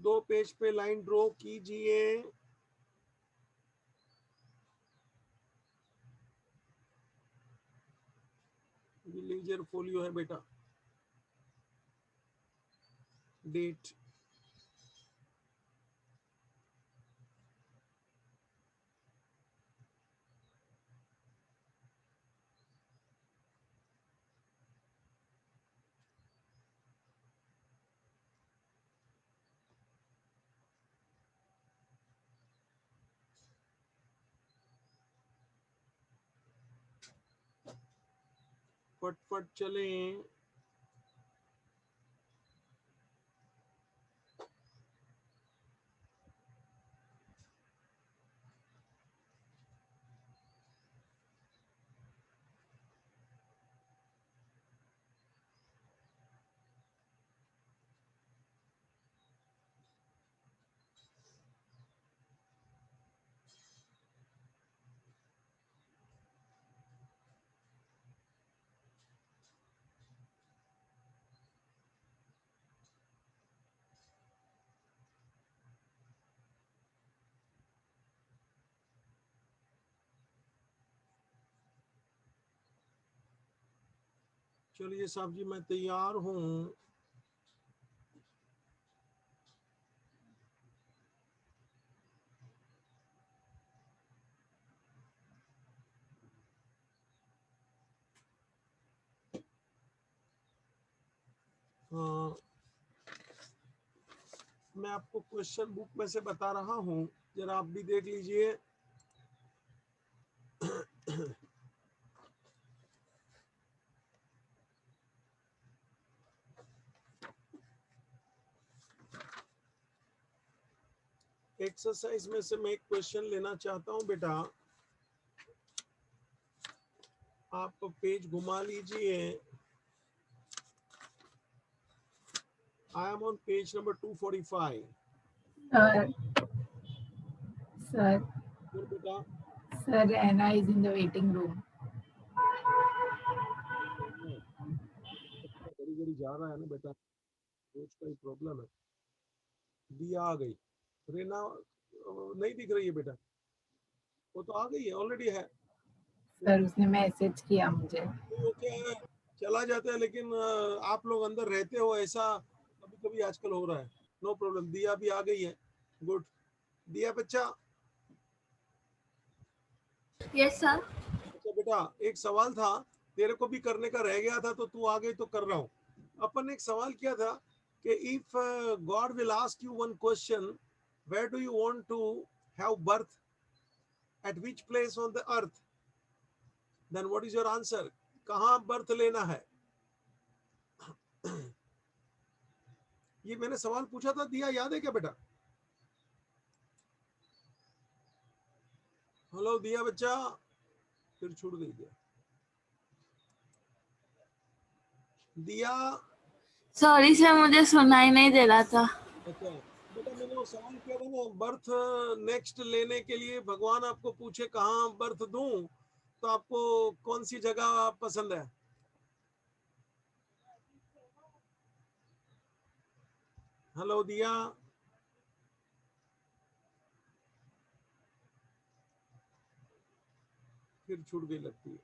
2 page पे line draw कीजिए। ये लेजर फोलियो है बेटा। डेट, फटफट चलें। चलिए साहब जी, मैं तैयार हूँ। मैं आपको क्वेश्चन बुक में से बता रहा हूँ, जरा आप भी देख लीजिए। एक्सरसाइज में से मैं एक क्वेश्चन लेना चाहता हूं बेटा। आप पेज घुमा लीजिए। I am on page number 245। Sir, बेटा sir, Anna is in the waiting room. घड़ी घड़ी जा रहा है ना बेटा, रोज का ही प्रॉब्लम है। दिया आ गई, रेना नहीं दिख रही है बेटा। वो तो आ गई है, ऑलरेडी है। सर उसने मैसेज किया मुझे। वो क्या है, चला जाता है, लेकिन आप लोग अंदर रहते हो, ऐसा कभी कभी आजकल हो रहा है। नो प्रॉब्लम, दिया भी आ गई है। गुड। दिया बच्चा। Yes sir. अच्छा बेटा, एक सवाल था, तेरे को भी करने का रह गया था, तो तू आ गई तो कर रहा हूँ। अपन ने एक सवाल किया था कि if God will ask you one question, where do you want to have birth, at which place on the earth, then what is your answer? कहाँ बर्थ लेना है? ये मैंने सवाल पूछा था, दिया याद है क्या बेटा? हेलो दिया बच्चा, फिर छूट गई दिया। दिया, सॉरी सर, मुझे सुनाई नहीं दे रहा था। अच्छा बेटा, मैंने वो सवाल किया था ना, बर्थ नेक्स्ट लेने के लिए भगवान आपको पूछे कहाँ बर्थ दूं, तो आपको कौन सी जगह पसंद है? हेलो दिया, फिर छूट गई लगती है।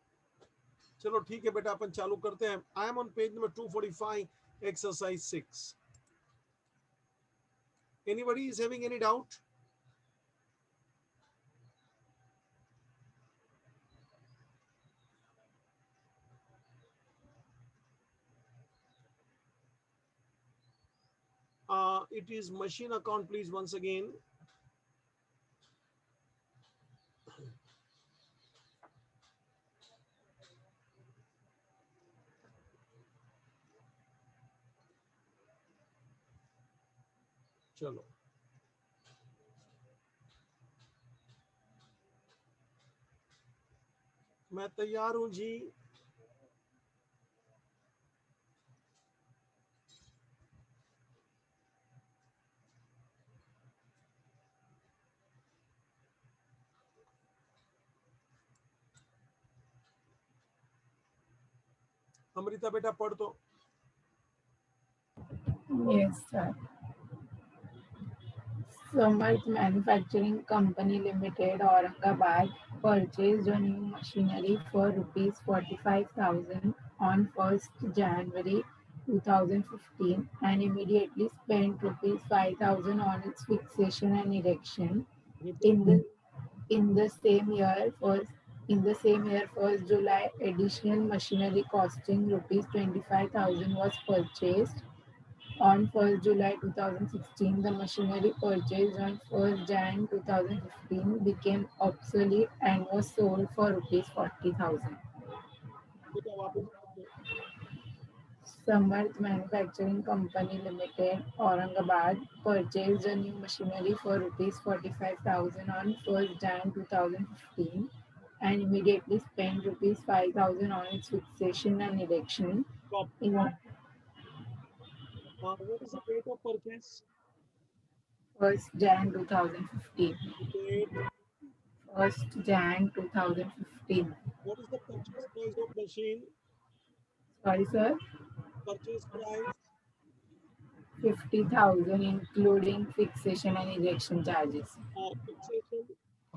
चलो ठीक है बेटा, अपन चालू करते हैं। I am on page number 245, exercise 6। Anybody is having any doubt? It is machine account, please, once again. चलो मैं तैयार हूं जी। अमृता बेटा पढ़ तो। Yes, sir. Samarth Manufacturing Company Limited, Aurangabad, purchased a new machinery for rupees 45,000 on 1st January 2015 and immediately spent rupees 5,000 on its fixation and erection. Repeat. In the in the same year, first July, additional machinery costing rupees 25,000 was purchased. On 1st July 2016, the machinery purchased on 1st Jan 2015 became obsolete and was sold for rupees 40,000. बेटा वापस बोलो। Samarth Manufacturing Company Limited, Aurangabad, purchased a new machinery for rupees 45,000 on 1st Jan 2015 and immediately spent rupees 5,000 on its fixation and erection. Stop. In What is the date of purchase? 1st Jan 2015. Repeat. 1st Jan 2015. What is the purchase price of machine? Sorry, sir. Purchase price 50,000 including fixation and erection charges. fixation.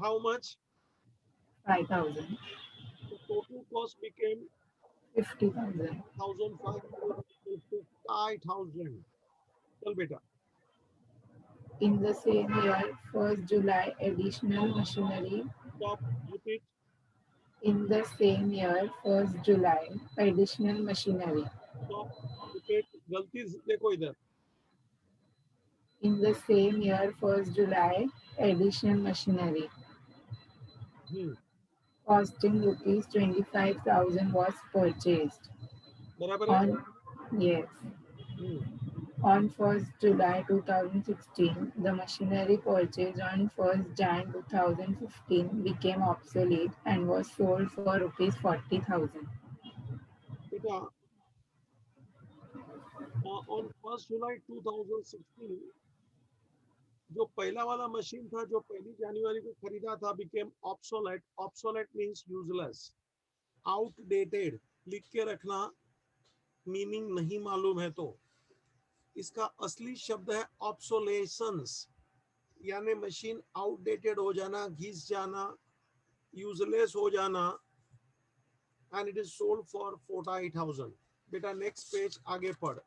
How much? 5,000. The total cost became 50,000. 1,500. चल बेटा। In the same year, 1st July, additional machinery. Stop. Repeat. In the same year, 1st July, additional machinery. Stop. Repeat. गलती से देखो इधर। In the same year, 1st July, additional machinery costing rupees 25,000 was purchased. बराबर है? Yes. On 1st July 2016, the machinery purchased on 1st Jan 2015 became obsolete and was sold for rupees 40,000. बेटा on 1st July 2016 जो पहला वाला machine था जो 1 जनवरी को खरीदा था became obsolete. Obsolete means useless. Outdated लिख के रखना, मीनिंग नहीं मालूम है तो इसका असली शब्द है obsolescence, यानी मशीन आउटडेटेड हो जाना, घिस जाना, यूजलेस हो जाना, and it is sold for 48,000. बेटा नेक्स्ट पेज आगे पढ़।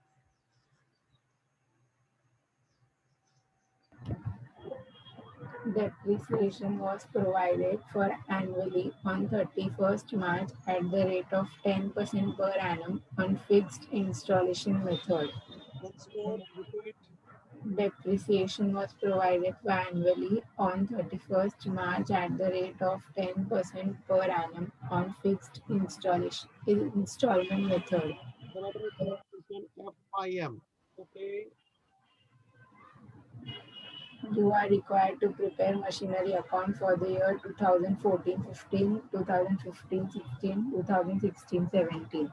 Depreciation was provided for annually on 31st March at the rate of 10% per annum on fixed installation method. Once more, repeat. Depreciation was provided for annually on 31st March at the rate of 10% per annum on fixed installment method. बराबर FIM. Okay. You are required to prepare machinery account for the year 2014-15, 2015-16, 2016-17.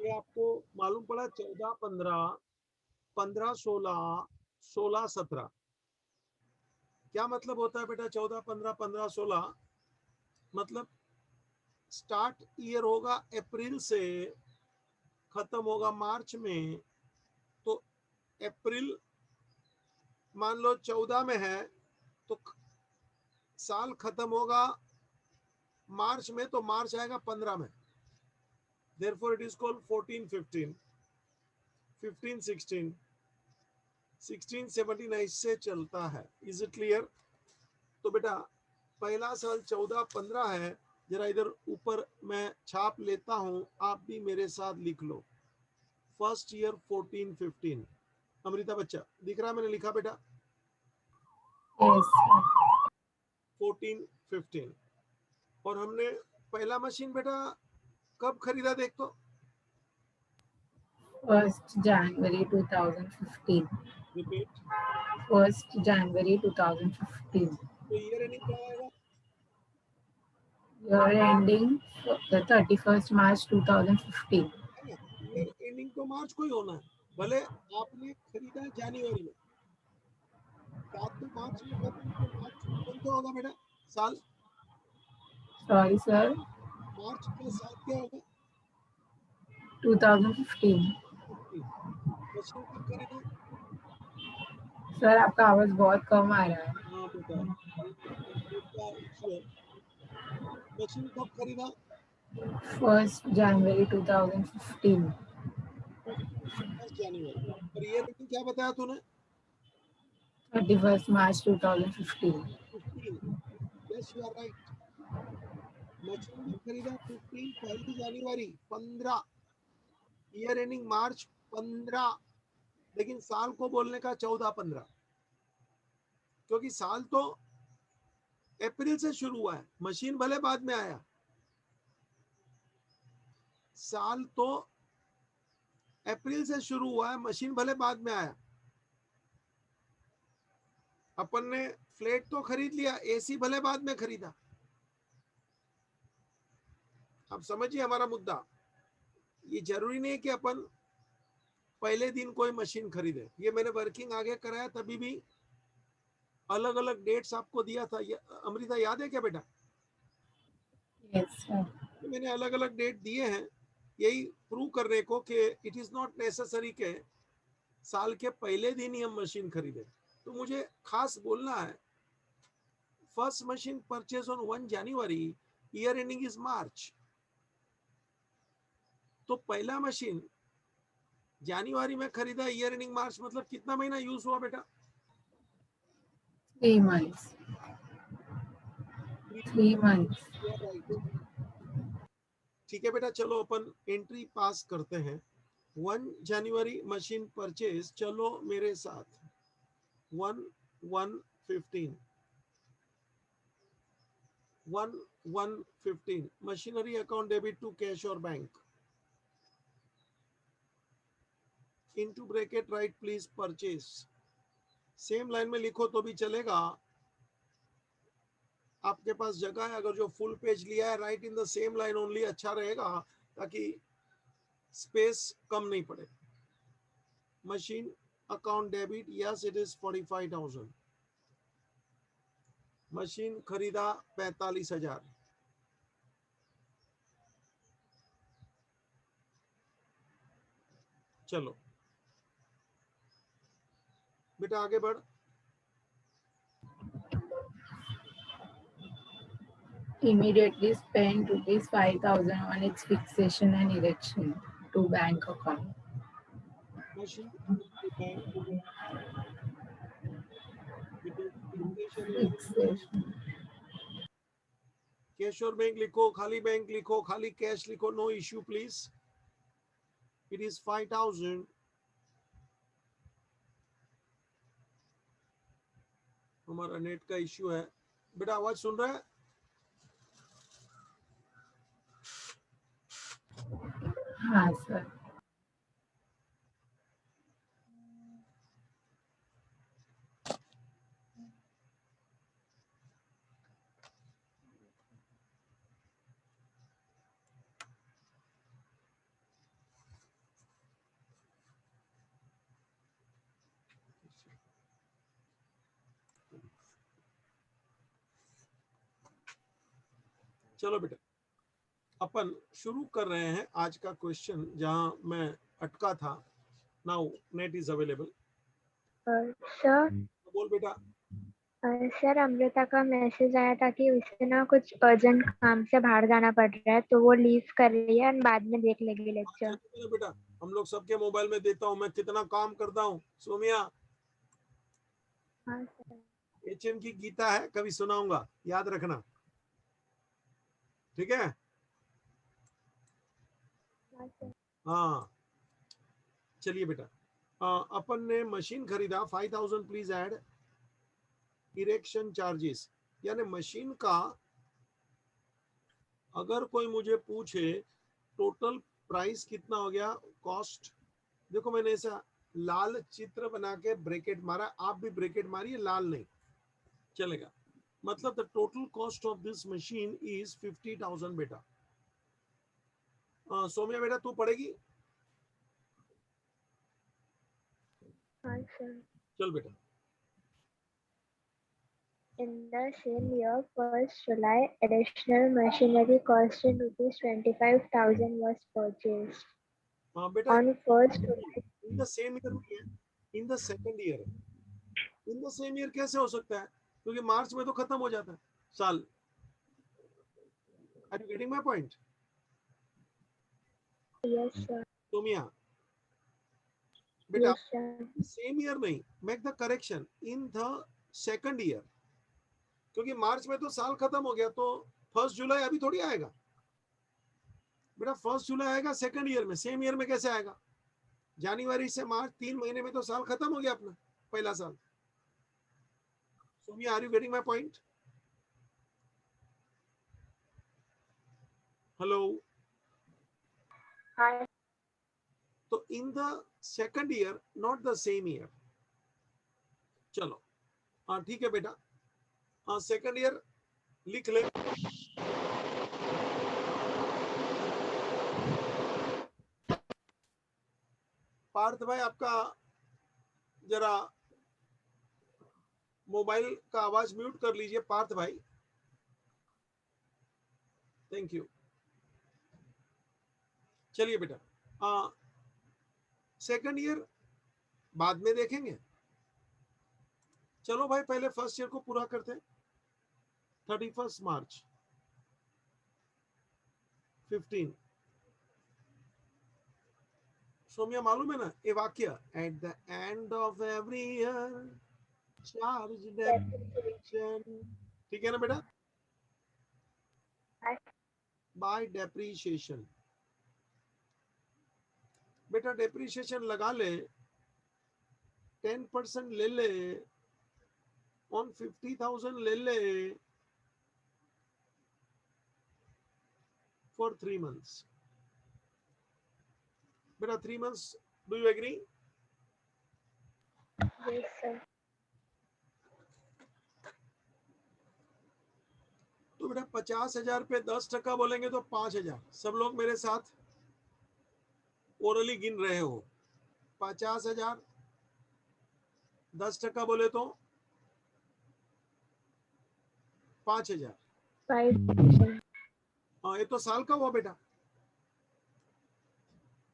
ये आपको मालूम पड़ा 14-15, 15-16, 16-17 क्या मतलब होता है बेटा? 14-15, 15-16 मतलब स्टार्ट ईयर होगा अप्रैल से, खत्म होगा मार्च में, तो अप्रैल मान लो 14 में है तो साल खत्म होगा मार्च में, तो मार्च आएगा 15 में। Therefore it is called 14-15, 15-16, 16-17 ऐसे चलता है। Is it clear? तो बेटा पहला साल 14-15 है, जरा इधर ऊपर मैं छाप लेता हूं, आप भी मेरे साथ लिख लो। First year 14-15। अमृता बच्चा दिख रहा है मैंने लिखा बेटा? Yes. 14-15। और हमने पहला मशीन बेटा कब खरीदा देख तो? 1st January 2015. Repeat. 1st January 2015. तो ईयर एंडिंग क्या आएगा? Year ending the 31st March 2015. Year ending तो मार्च को ही होना है, भले आपने खरीदा जनवरी में, 7 मार्च में खत्म, तो मार्च कौन सा होगा बेटा साल? Sorry, sir. मार्च का 7 क्या होगा? 2015. मशीन कब खरीदा? सर आपका आवाज बहुत कम आ रहा है। हाँ बेटा, क्या इशू है? मशीन कब खरीदा? 1st January 2015। 1 जनवरी। और ये रेटिंग क्या बताया तूने? 31st March 2015। 15। Yes you are right. Machine में खरीदा 15 पहली जनवरी 15, ईयर एंडिंग मार्च 15, लेकिन साल को बोलने का 14-15, क्योंकि साल तो अप्रैल से शुरू हुआ है, मशीन भले बाद में आया। साल तो अप्रैल से शुरू हुआ है, मशीन भले बाद में आया। अपन ने फ्लैट तो खरीद लिया, एसी भले बाद में खरीदा। आप समझिए हमारा मुद्दा। ये जरूरी नहीं है कि अपन पहले दिन कोई मशीन खरीदे। ये मैंने वर्किंग आगे कराया तभी भी अलग अलग डेट्स आपको दिया था। अमृता याद है क्या बेटा? Yes sir. मैंने अलग अलग डेट दिए हैं यही प्रूव करने को कि इट इज नॉट नेसेसरी के साल के पहले दिन ही हम मशीन खरीदे। तो मुझे खास बोलना है, first machine purchase on 1 January, year ending is March. तो पहला मशीन जनवरी में खरीदा, ईयर एंडिंग मार्च, मतलब कितना महीना यूज हुआ बेटा? 3 months। 3 months। ठीक है बेटा, चलो अपन एंट्री पास करते हैं। 1 जनवरी मशीन परचेज, चलो मेरे साथ। 1/1/15, 1/1/15 machinery account debit to cash और bank, into bracket write please purchase. Same line में लिखो तो भी चलेगा, आपके पास जगह है। अगर जो फुल पेज लिया है, right in the same line only, अच्छा रहेगा ताकि स्पेस कम नहीं पड़े। Machine account debit, yes it is 45,000। Machine खरीदा 45,000। चलो बेटा आगे बढ़। Immediately spent rupees 5,000 on its fixation and erection to bank account. Machine Fixation। Cash और बैंक लिखो, खाली बैंक लिखो, खाली कैश लिखो, no issue please. It is 5,000। हमारा नेट का इश्यू है बेटा, आवाज सुन रहा है? हाँ सर। चलो बेटा, अपन शुरू कर रहे हैं आज का क्वेश्चन जहां मैं अटका था। Now net is available. Sir बोल बेटा। सर अमृता का मैसेज आया था कि उसे ना कुछ अर्जेंट काम से बाहर जाना पड़ रहा है, तो वो लीव कर रही है और बाद में देख लेगी लेक्चर। बेटा हम लोग सबके मोबाइल में देता हूँ, मैं कितना काम करता हूँ सोमिया। हाँ सर। एचएम की गीता है, कभी सुनाऊंगा, याद रखना, ठीक है? हाँ सर। हाँ चलिए बेटा, अपन ने मशीन खरीदा 5,000 प्लीज ऐड इरेक्शन चार्जेस, यानी मशीन का अगर कोई मुझे पूछे टोटल प्राइस कितना हो गया, कॉस्ट, देखो मैंने ऐसा लाल चित्र बना के ब्रैकेट मारा, आप भी ब्रैकेट मारिए, लाल नहीं चलेगा। मतलब the total cost of this machine is 50,000 बेटा। सोमिया बेटा तू पढ़ेगी? हाँ सर। चल बेटा। In the same year, 1st July, additional machinery costing rupees 25,000 was purchased. बेटा On 1st July, in the same year, in the second year, in the same year कैसे हो सकता है, क्योंकि मार्च में तो खत्म हो जाता है साल। Are you getting my point? Yes, sir. Somya बेटा, Yes, sir. सेम ईयर नहीं, make the correction in the second year, क्योंकि मार्च में तो साल खत्म हो गया, तो 1 जुलाई अभी थोड़ी आएगा बेटा। 1 जुलाई आएगा सेकंड ईयर में, सेम ईयर में कैसे आएगा? जनवरी से मार्च 3 महीने में तो साल खत्म हो गया अपना, पहला साल। Somiya, are you getting my point? Hello. Hi. तो in the second year, not the same year. चलो हाँ ठीक है बेटा, हाँ सेकंड ईयर लिख ले। पार्थ भाई, आपका जरा मोबाइल का आवाज म्यूट कर लीजिए पार्थ भाई, थैंक यू। चलिए बेटा, सेकंड ईयर बाद में देखेंगे। चलो भाई, पहले फर्स्ट ईयर को पूरा करते हैं। 31 मार्च 15। सोमिया मालूम है ना ये वाक्य, eight the end of every year charge depreciation, ठीक है ना बेटा? Hi. Bye depreciation. बेटा डेप्रिसिएशन लगा ले, 10% ले ले, ऑन 50,000 ले ले फॉर 3 months। बेटा 3 months, do you agree? Yes, sir. तो बेटा 50,000 पे 10% बोलेंगे तो 5,000। सब लोग मेरे साथ ओरली गिन रहे हो। 50,000 10% बोले तो 5,000। 5,000. हाँ ये तो साल का हुआ बेटा।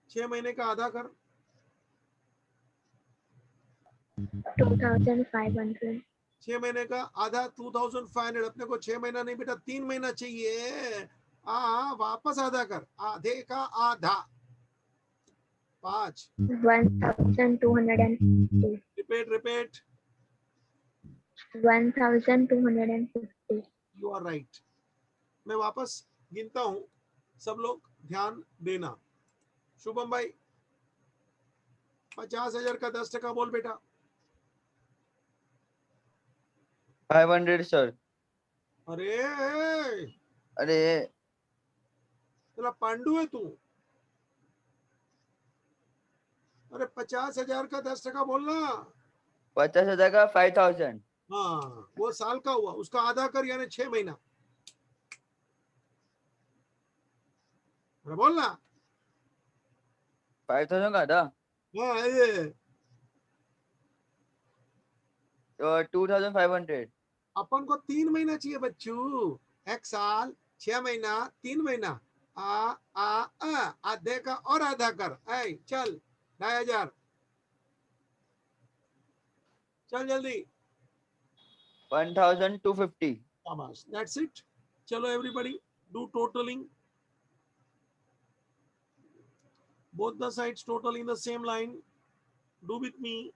6 महीने का आधा कर, 2,500. 6 महीने का आधा 2,500। अपने को 6 महीना नहीं बेटा, 3 महीना चाहिए। वापस आधा कर, आधे का आधा 5। 1,250. Repeat repeat. 1,250. You are right. मैं वापस गिनता हूं, सब लोग ध्यान देना। शुभम भाई 50,000 का 10% बोल बेटा। 500 सर। अरे अरे तेरा पांडु है तू। अरे 50,000 का 10% बोलना। 50,000 का 5,000। हाँ वो साल का हुआ, उसका आधा कर, यानी 6 महीना। अरे बोलना। 5,000 का था हाँ ये तो 2,500। अपन को 3 महीना चाहिए बच्चू, 1 साल 6 महीना 3 महीना। आधे का और आधा कर। चल 2,500, चल जल्दी। 1,250। शाबाश, दैट्स इट। चलो everybody do totalling, both the sides total in the same line. Do with me.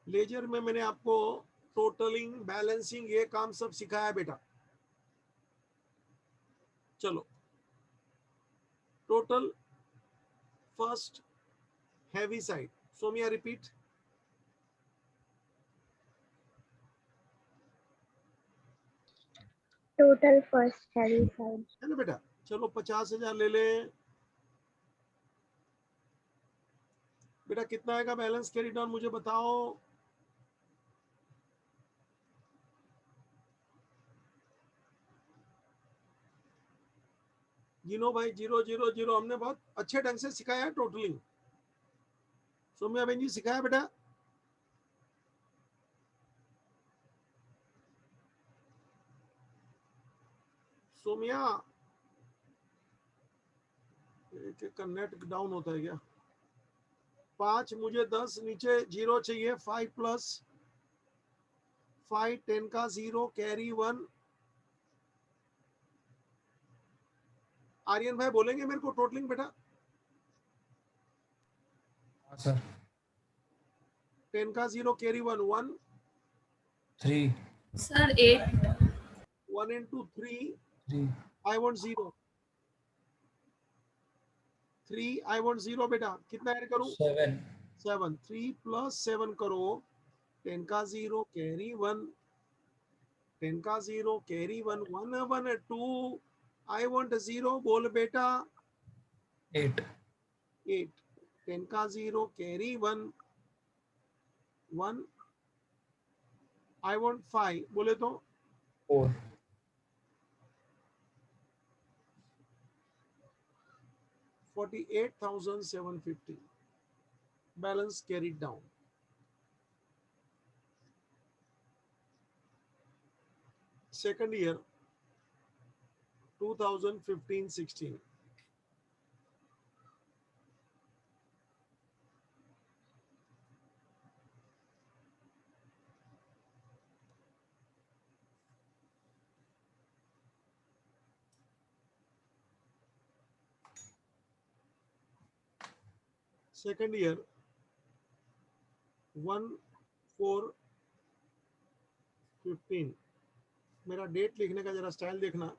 Ledger में मैंने आपको टोटलिंग, बैलेंसिंग, ये काम सब सिखाया बेटा। चलो total first heavy side. Somiya repeat. Total first heavy side. है ना बेटा? चलो 50,000 ले ले बेटा। कितना आएगा बैलेंस कैरी डाउन, मुझे बताओ। गिनो भाई, 0 0 0। हमने बहुत अच्छे ढंग से सिखाया है टोटलिंग। सोमिया बहन जी सिखाया बेटा। सोमिया एक का नेट डाउन होता है क्या? 5 मुझे 10 नीचे 0 चाहिए 5 प्लस 5 10 का 0 कैरी 1 आर्यन भाई बोलेंगे मेरे को टोटलिंग बेटा हाँ सर 10 का 0 carry 1 1 3 sir 8 1 into 3 3 I want 0 3 I want 0 बेटा कितना ऐड करूं 7 7 3 plus 7 करो 10 का 0 कैरी 1 10 का 0 कैरी 1 1 1 2 I want 0 बोल बेटा 8 8 10 का 0 कैरी 1 1 I want 5 बोले तो 4 48,750 balance carried down. Second year 2015-16. Second year 1/4/15 मेरा डेट लिखने का जरा स्टाइल देखना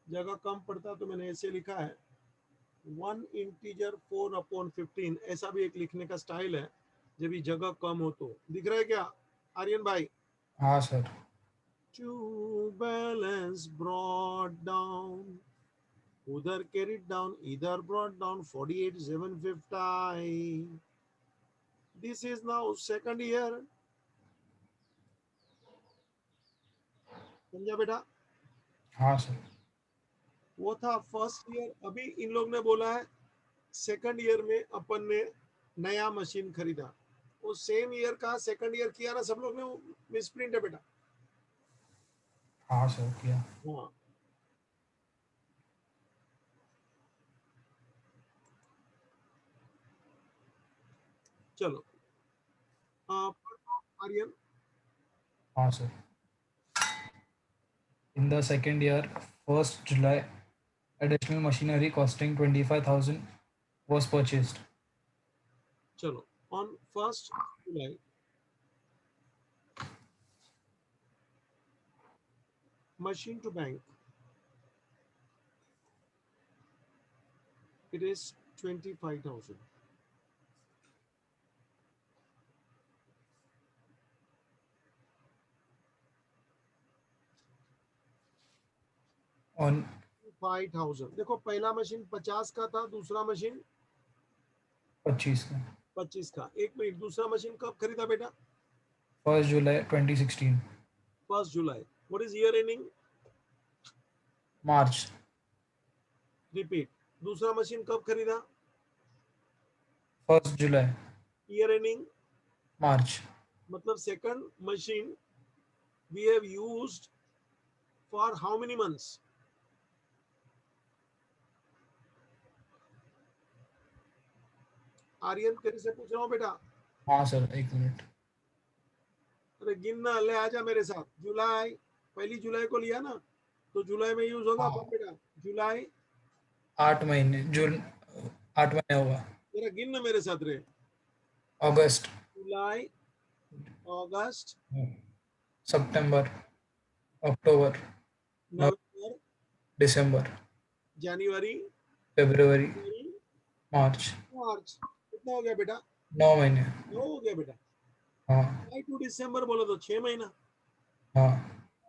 जगह कम पड़ता तो मैंने ऐसे लिखा है 1 इंटीजर 4/15 ऐसा भी एक लिखने का स्टाइल है जब भी जगह कम हो तो दिख रहा है क्या आर्यन भाई हाँ sir to balance brought down उधर carried down इधर brought down 48,750 this is now second year समझा बेटा हाँ सर वो था फर्स्ट ईयर अभी इन लोग ने बोला है सेकंड ईयर में अपन ने नया मशीन खरीदा वो सेम ईयर का सेकंड ईयर किया ना सब लोग ने मिसप्रिंट है बेटा हाँ सर किया हाँ चलो आर्यन हाँ sir in the second year 1st July additional machinery costing 25,000 was purchased चलो on 1st July machine to bank it is 25,000 on 5,000 देखो पहला मशीन 50 का था दूसरा मशीन 25 का 25 का एक मिनट दूसरा मशीन कब खरीदा बेटा 1st July 2016 1st July what is year ending March repeat दूसरा मशीन कब खरीदा 1st July year ending March मतलब second machine we have used for how many months Aryan तेरे से पूछ रहा हूँ बेटा हाँ सर एक मिनट अरे गिनना ले आजा मेरे साथ जुलाई 1 जुलाई को लिया ना तो जुलाई में यूज होगा हाँ। कब बेटा जुलाई 8 महीने जून 8 महीने होगा जरा गिन ना मेरे साथ रे अगस्त जुलाई अगस्त सितंबर अक्टूबर नवंबर दिसंबर जनवरी फरवरी मार्च मार्च कितना हो गया बेटा 9 महीने 9 हो गया बेटा हाँ जुलाई टू दिसंबर बोले तो 6 महीना हाँ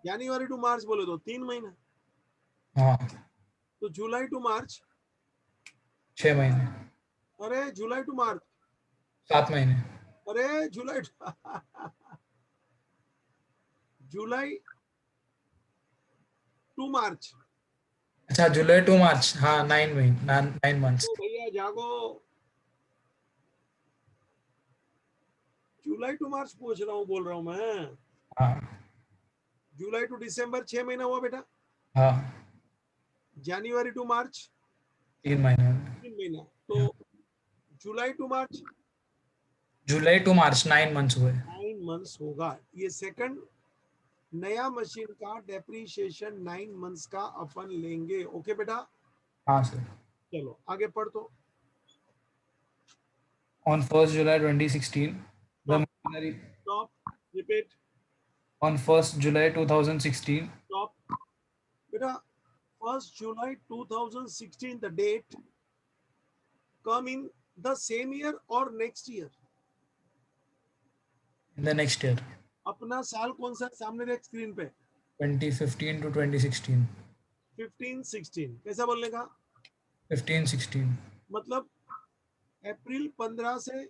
जनवरी टू मार्च बोले तो 3 महीना हाँ तो जुलाई टू मार्च 6 महीने अरे जुलाई टू मार्च 7 महीने अरे जुलाई जुलाई टू मार्च अच्छा जुलाई टू मार्च हाँ 9 महीने 9 मंथ्स तो भैया जागो जुलाई टू मार्च पूछ रहा हूँ बोल रहा हूँ मैं हाँ जुलाई टू दिसंबर 6 महीना हुआ बेटा हाँ जनवरी टू मार्च 3 महीने 3 महीना तो July to March July to March 9 months हुए। 9 मंथ्स होगा। ये सेकंड नया मशीन का डेप्रीशिएशन 9 मंथ्स का अपन लेंगे। ओके बेटा, हाँ सर। चलो आगे पढ़ तो। On 1st July 2016, the Stop. machinery. Stop, repeat, On 1st July 2016, stop. बेटा 1st July 2016 the date come in the same year or next year? in the next year, अपना साल कौन सा है? सामने देख स्क्रीन पे, 2015 to 2016, 15-16। कैसा बोलने का? 15-16, मतलब अप्रैल 15 से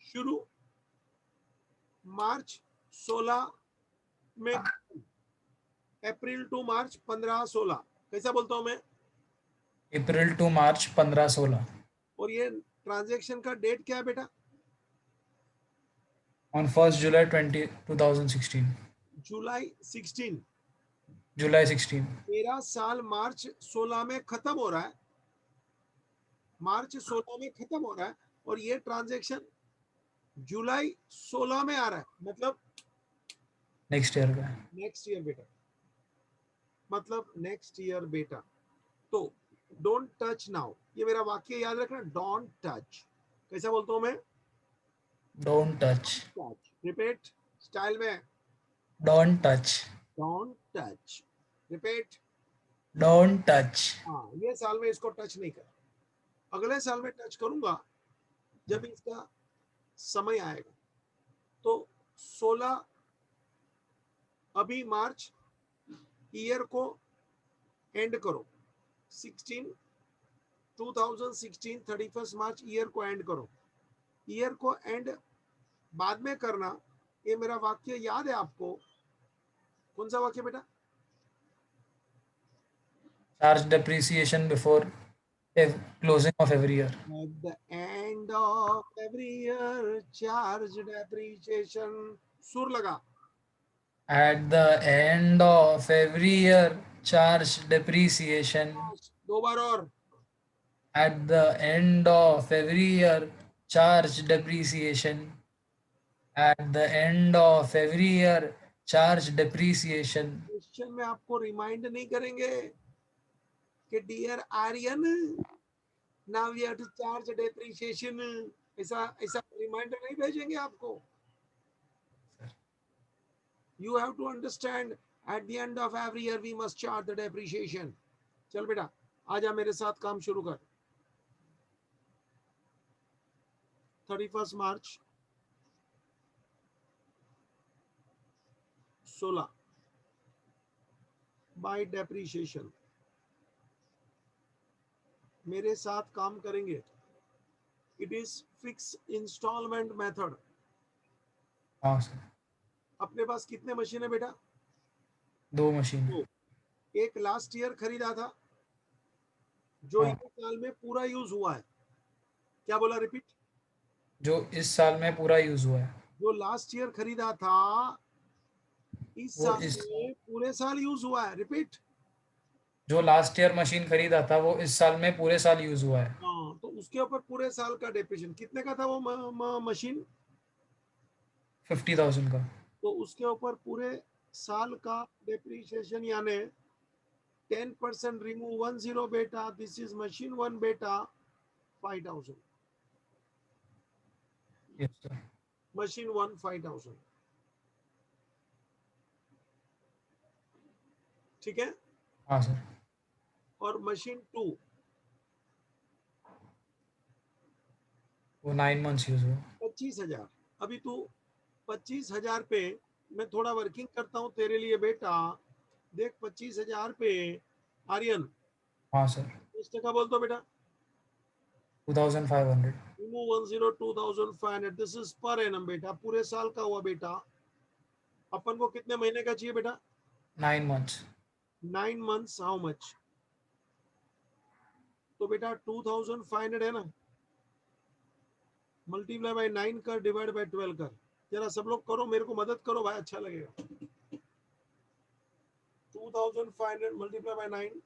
शुरू, मार्च 16 में, अप्रैल टू मार्च 15-16। कैसा बोलता हूं मैं? April to March 15-16. और ये ट्रांजैक्शन का डेट क्या है बेटा? On 1st July 2016, July 16। July 16. मेरा साल मार्च 16 में खत्म हो रहा है, मार्च 16 में खत्म हो रहा है, और ये ट्रांजैक्शन जुलाई 16 में आ रहा है, मतलब Next year का है। नेक्स्ट ईयर बेटा, मतलब नेक्स्ट ईयर बेटा। तो डोंट टच नाउ, ये मेरा वाक्य याद रखना, डोंट टच। कैसा बोलता हूं मैं? Don't touch. Touch, repeat style में, Don't touch. Don't touch, repeat. Don't touch. हाँ, ये साल में इसको टच नहीं कर, अगले साल में टच करूंगा जब इसका समय आएगा। तो 16 अभी मार्च ईयर को एंड करो, 16 2016 31 मार्च ईयर को एंड करो। ईयर को एंड बाद में करना, ये मेरा वाक्य याद है आपको? कौन सा वाक्य बेटा? Charge depreciation before closing of every year. At the end of every year charge depreciation, सुर लगा। At the end of every year, charge depreciation. दो बार और। At the end of every year, charge depreciation. At the end of every year, charge depreciation. Question में आपको remind नहीं करेंगे कि dear Aryan now we have to charge depreciation, ऐसा ऐसा reminder नहीं भेजेंगे आपको। You have to understand at the end of every year we must charge the depreciation. चल बेटा आजा मेरे साथ काम शुरू कर। 31 मार्च 16 बाय डेप्रिसिएशन, मेरे साथ काम करेंगे। It is fix instalment method. हाँ सर। अपने पास कितने मशीन है बेटा? 2 मशीन। दो। एक लास्ट ईयर खरीदा था जो हाँ। इस साल में पूरा यूज हुआ है। क्या बोला? रिपीट। जो इस साल में पूरा यूज हुआ है। जो लास्ट ईयर खरीदा था इस वो साल इस में पूरे साल यूज हुआ है। रिपीट। जो लास्ट ईयर मशीन खरीदा था वो इस साल में पूरे साल यूज हुआ है। हाँ, तो उसके ऊपर पूरे साल का डेप्रिसिएशन कितने का था? वो मशीन 50,000 का। तो उसके ऊपर पूरे साल का डेप्रिसिएशन यानी 10% रिमूव 10 बेटा, दिस इज मशीन 1 बेटा 5,000, यस सर। मशीन 1 5,000। ठीक है। हाँ सर। और मशीन 2 वो 9 मंथ्स यूज हुआ। 25,000। अभी तू 25,000 पे मैं थोड़ा वर्किंग करता हूँ तेरे लिए बेटा। देख 25,000 पे आर्यन हाँ सर। किस टका बोलते हो बेटा? 2500। Remove 10 2,500, this is per annum बेटा, पूरे साल का हुआ बेटा। अपन को कितने महीने का चाहिए बेटा? 9 मंथ्स। 9 मंथ्स। How much? तो बेटा 2,500 है ना, मल्टीप्लाई बाय 9 कर, डिवाइड बाय 12 कर। जरा सब लोग करो, मेरे को मदद करो भाई, अच्छा लगेगा। 2,500 मल्टीप्लाई बाय 9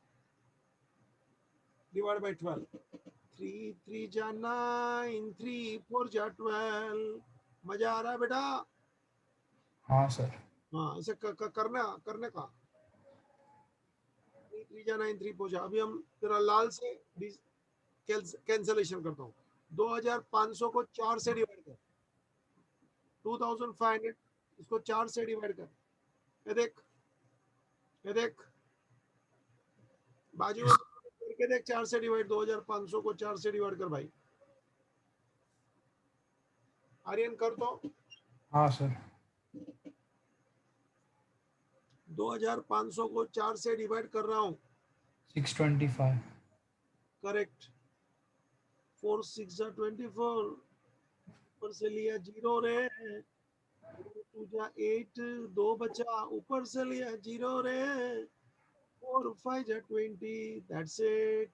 डिवाइड बाय 12। 3 3 जा 9, 3 4 जा 12, मजा आ रहा है बेटा? हाँ सर। हाँ, ऐसे करने का 3 पहुंचा। अभी हम तेरा लाल से कैंसलेशन करता हूँ। 2500 को 4 से डिवाइड कर, 2500 इसको 4 से डिवाइड कर। ये देख, ये देख बाजू में करके देख, 4 से डिवाइड, 2500 को 4 से डिवाइड कर भाई। आर्यन कर तो। हाँ सर। 2500 को 4 से डिवाइड कर रहा हूँ। 625। करेक्ट। 4 6 24, ऊपर से लिया 0 रे, 2 जा 8, 2 बचा, ऊपर से लिया 0 रे, 4 5 जा 20, दैट्स इट।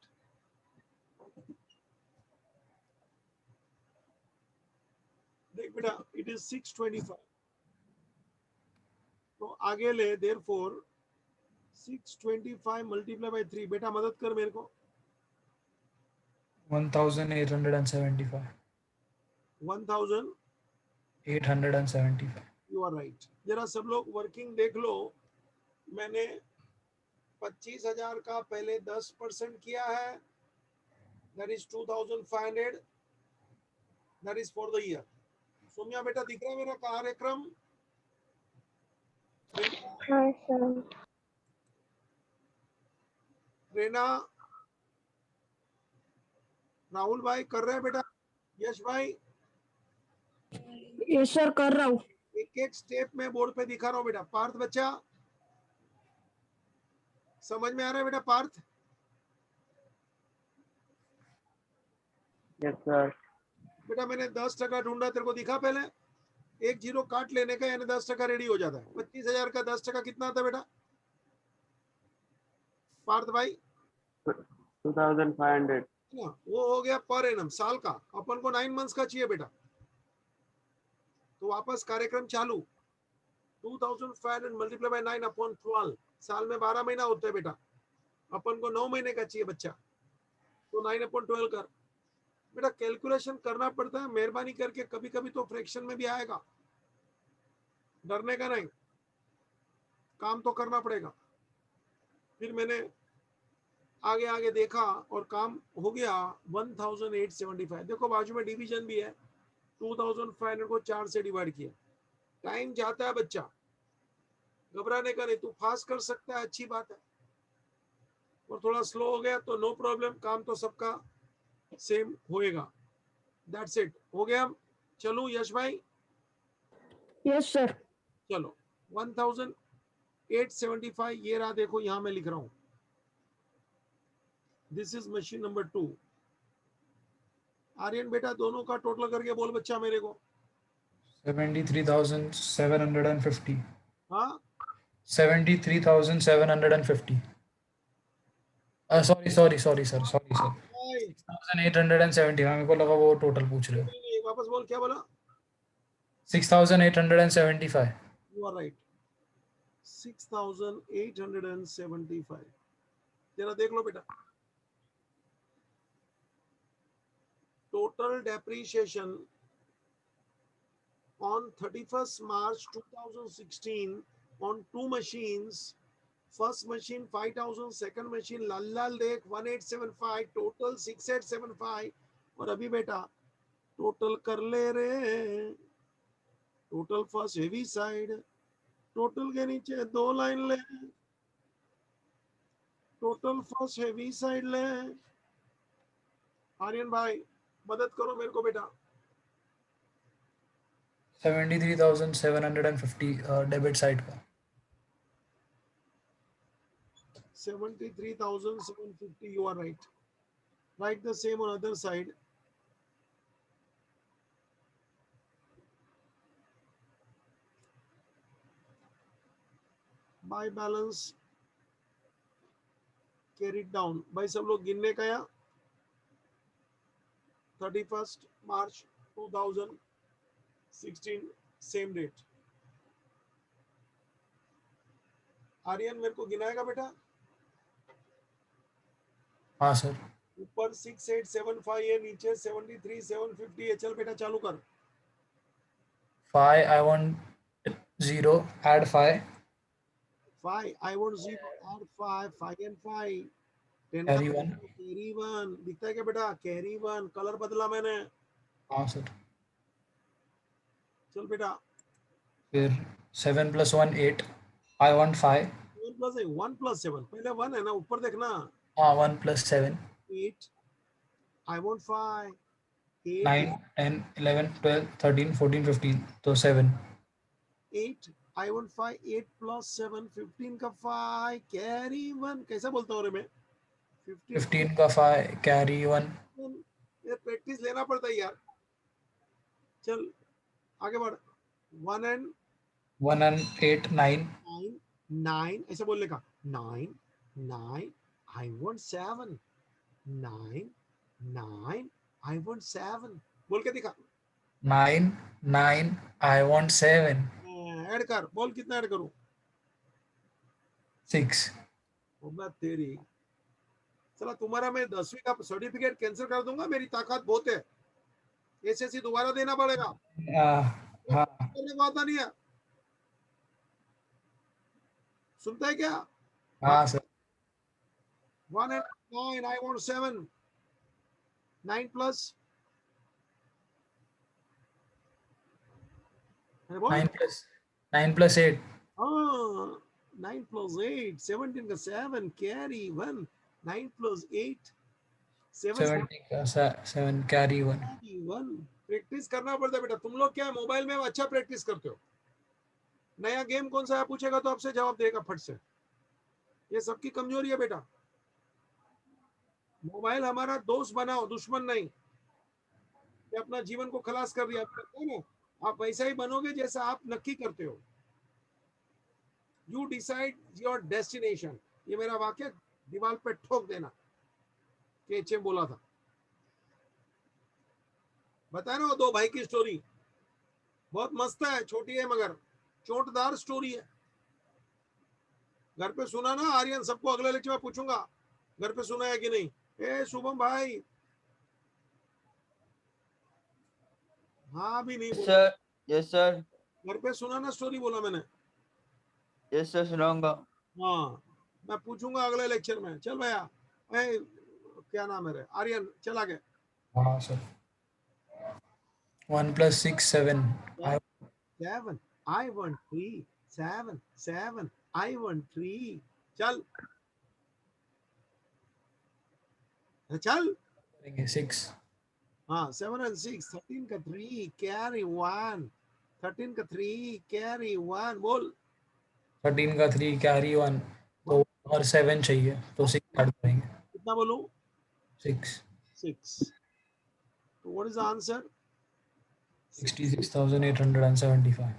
देख बेटा, इट इज 625। तो आगे ले, देयरफॉर 625 मल्टीप्लाई बाय 3। बेटा मदद कर मेरे को। 1875। 1875। You are right. जरा सब लोग वर्किंग देख लो। मैंने 25,000 का पहले 10% किया है, that is 2500, that is for the year. Somya बेटा दिख रहा है मेरा कार्यक्रम? हाँ सर। रेना, राहुल भाई कर रहे हैं बेटा? यश भाई? यस सर, कर रहा हूँ। एक एक स्टेप में बोर्ड पे दिखा रहा हूँ बेटा। पार्थ बच्चा, समझ में आ रहा है बेटा? पार्थ? Yes sir. बेटा मैंने 10% ढूंढा, तेरे को दिखा पहले? एक 0 काट लेने का यानी 10% रेडी हो जाता है। 25,000 का 10% कितना आता है बेटा पार्थ भाई? 2500। वो हो गया पर एनम, साल का। अपन को 9 मंथ्स का चाहिए बेटा। तो वापस कार्यक्रम चालू। 2500 मल्टीप्लाई बाय 9 अपॉन 12। साल में 12 महीना होता है बेटा, अपन को 9 महीने का चाहिए बच्चा, तो 9 अपॉन 12 कर। बेटा कैलकुलेशन करना पड़ता है, मेहरबानी करके। कभी कभी तो फ्रैक्शन में भी आएगा, डरने का नहीं, काम तो करना पड़ेगा। फिर मैंने आगे आगे देखा और काम हो गया। 1875। देखो बाजू में डिवीजन भी है। 2500 को 4 से डिवाइड किया। टाइम जाता है बच्चा, घबराने का नहीं। तू फास्ट कर सकता है, अच्छी बात है, और थोड़ा स्लो हो गया तो नो प्रॉब्लम, काम तो सबका सेम होएगा। That's it. हो गया? चलो यश भाई? Yes sir. चलो 1875 ये रहा। देखो यहां मैं लिख रहा हूं, this is machine number 2। Aryan बेटा दोनों का टोटल करके बोल बच्चा मेरे को। 73,750। हाँ 73,750। Sorry sorry sorry sir, sorry sir, 6,870। मेरे को लगा वो टोटल पूछ रहे हो। वापस बोल, क्या बोला? 6,875। You are right, 6,875। जरा देख लो बेटा, total depreciation on 31st March 2016 on 2 machines. First machine 5,000, second machine lal देख 1875, total 6875। और अभी बेटा टोटल कर ले रे, total first heavy side, total के नीचे 2 लाइन ले, टोटल फर्स्ट हेवी साइड ले। आर्यन भाई मदद करो मेरे को बेटा। 73,750 डेबिट साइड का। 73,750, you are right. Write the same on other side. By balance carried down। भाई सब लोग गिनने का या 31st March 2016 same date. Aryan मेरे को गिनाएगा बेटा? हाँ सर। ऊपर 6875 है, नीचे 73,750 है। चल बेटा चालू कर। 5, I want 0, add 5, 5, I want 0, add 5, 5 and 5, 10 का carry 1. कैरी 1 दिखता है क्या बेटा? कैरी 1, कलर बदला मैंने। हाँ सर। चल बेटा, फिर 7 + 1 8, I want 5. 1 plus 1 plus 7, पहले 1 है ना, ऊपर देखना। हाँ 1 + 7, 8, I want 5, 8, 9 10 11 12 13 14 15, तो 7. 8, I want 5, 8 plus 7, 15 का 5, कैरी 1, कैसा बोलता हूँ रे मैं? 15 15 का 5, carry 1. ये प्रैक्टिस लेना पड़ता है यार। चल आगे बढ़। 1 and 1 and 8 9, 9, 9 ऐसे बोलने का। 9, 9, I want 7, 9, 9, I want 7, बोल के दिखा। 9 9, I want 7. ऐड कर, बोल कितना ऐड करूं? 6. ओ मैं तेरी, चला तुम्हारा मैं 10वीं का सर्टिफिकेट कैंसिल कर दूंगा, मेरी ताकत बहुत है। एसएससी दोबारा देना पड़ेगा, हाँ करने को आता नहीं है। सुनता है क्या? हाँ sir. 1 and 9, I want 7, 9 plus, अरे बोल। 9 + 8, हाँ 9 plus 8, 17 का 7, कैरी 1, 9 plus 8, 7, 70 का 7, carry 1. कैरी 1। प्रैक्टिस करना पड़ता है बेटा। तुम लोग क्या मोबाइल में अच्छा प्रैक्टिस करते हो? नया गेम कौन सा है पूछेगा तो आपसे जवाब देगा फट से। ये सबकी कमजोरी है बेटा। मोबाइल हमारा दोस्त बनाओ, दुश्मन नहीं। ये अपना जीवन को खलास कर दिया, आप कहते हैं ना, आप वैसा ही बनोगे जैसा आप नक्की करते हो। You decide your destination. ये मेरा वाक्य दीवार पे ठोक देना, केचे बोला था। बताया ना वो दो भाई की स्टोरी, बहुत मस्त है, छोटी है मगर चोटदार स्टोरी है। घर पे सुना ना आर्यन? सबको अगले लेक्चर में पूछूंगा घर पे सुना है कि नहीं। ए शुभम भाई, हाँ भी नहीं बोला। Sir yes sir. घर पे सुना ना स्टोरी, बोला मैंने। यस सर सुनाऊंगा। हाँ मैं पूछूंगा अगले लेक्चर में। चल भैया, ए, क्या नाम है रे? आर्यन चल आगे। हाँ sir. 1 + 6 7, 7, I want 3, 7, 7, I want 3। चल चल। 6, हाँ 7 and 6, 13 का 3, कैरी 1, 13 का 3, कैरी 1, बोल। 13 का 3, carry 1, तो और 7 चाहिए तो 6 ऐड करेंगे। कितना बोलूं? 6, 6। तो what is the answer? 66,875.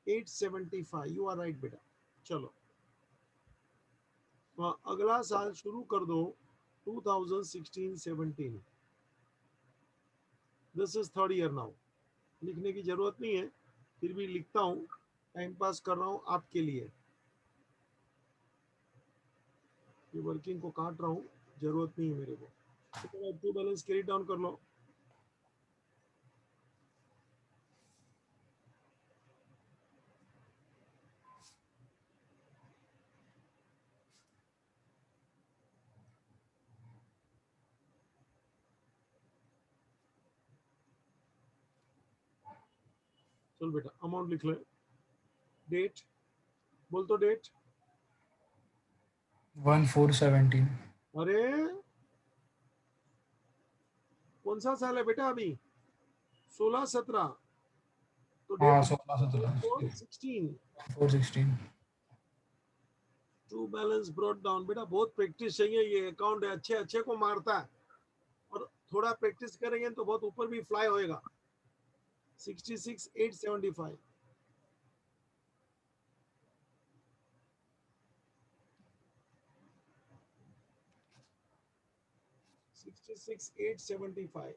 875। You are right बेटा। चलो तो अगला साल शुरू कर दो, 2016-17। This is third year now. लिखने की जरूरत नहीं है, फिर भी लिखता हूँ, टाइम पास कर रहा हूँ आपके लिए। ये वर्किंग को काट रहा हूँ, जरूरत नहीं है मेरे को। तो टू बैलेंस कैरी डाउन कर लो। चल बेटा अमाउंट लिख ले। डेट बोल तो, डेट। 1/4/17. अरे कौन सा साल है बेटा अभी? 16-17। तो हाँ date 16/17, 16। 4/16. To balance brought down. बेटा बहुत प्रैक्टिस चाहिए, ये अकाउंट है, अच्छे अच्छे को मारता है, और थोड़ा प्रैक्टिस करेंगे तो बहुत ऊपर भी फ्लाई होएगा। 66,875। 66,875।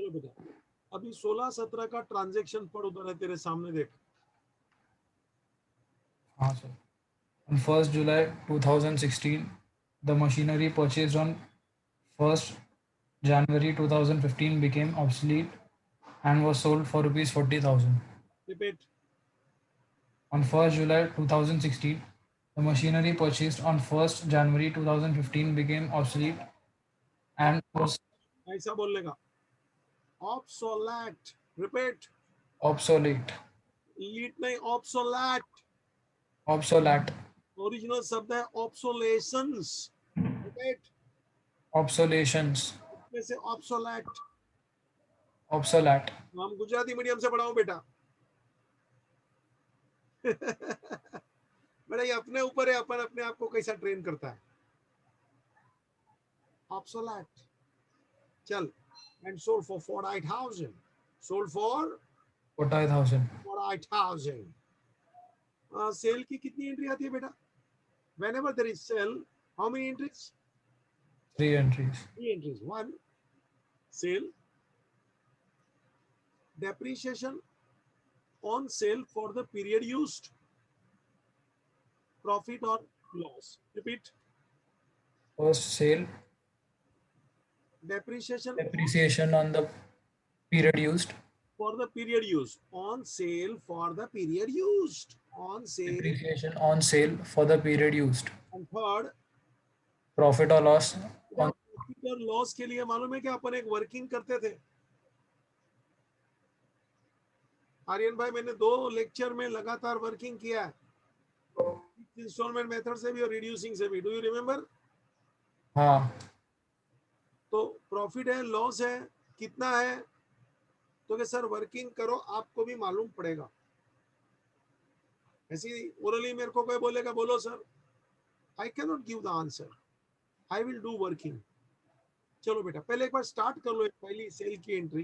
चलो बेटा, अभी 16-17 का ट्रांजैक्शन पढ़, उधर है तेरे सामने, देख। हाँ sir. On 1st July 2016, the machinery purchased on 1st January 2015 became obsolete and was sold for rupees 40,000. Repeat. On 1st July 2016, the machinery purchased on 1st January 2015 became obsolete and was ऐसा बोलने का, obsolete. Repeat. obsolete. लीट नहीं, obsolete. Obsolete. Original शब्द है ऑब्सोलेशंस। Repeat. Obsolescence. इसमें से obsolete. Obsolete. हम Gujarati medium से पढ़ाओ बेटा। बेटा ये अपने ऊपर है, अपन अपने आप को कैसा ट्रेन करता है। ऑब्सोलेट। चल। And sold for 48,000। Sold for 40,000. 48,000। Sale की कितनी एंट्री आती है बेटा? Whenever there is sell, how many entries? 3 entries. 3 entries. 1, sale. Depreciation on sale for the period used. Profit or loss. Repeat. First sale, Depreciation on the period used. for the period used. On sale for the period used. On sale. Depreciation on sale for the period used. And third, Profit or loss on profit और loss के लिए मालूम है कि अपन एक working करते थे। आर्यन भाई, मैंने 2 लेक्चर में लगातार वर्किंग किया है, इंस्टॉलमेंट मेथड से भी और रिड्यूसिंग से भी। Do you remember? हाँ। तो प्रॉफिट है, लॉस है, कितना है, तो कि सर वर्किंग करो, आपको भी मालूम पड़ेगा। ऐसी ओरली मेरे को कोई बोलेगा, बोलो sir, I can not give the answer, I will do working. चलो बेटा, पहले एक बार स्टार्ट कर लो। एक पहली सेल की एंट्री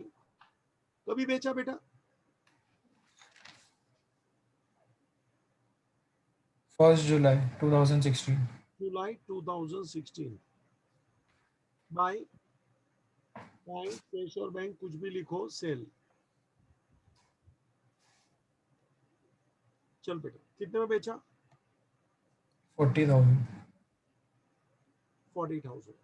कभी बेचा बेटा? 1st July 2016. July 2016। By bank, cash और बैंक कुछ भी लिखो, सेल। चल बेटा, कितने में बेचा? 40,000. 40,000।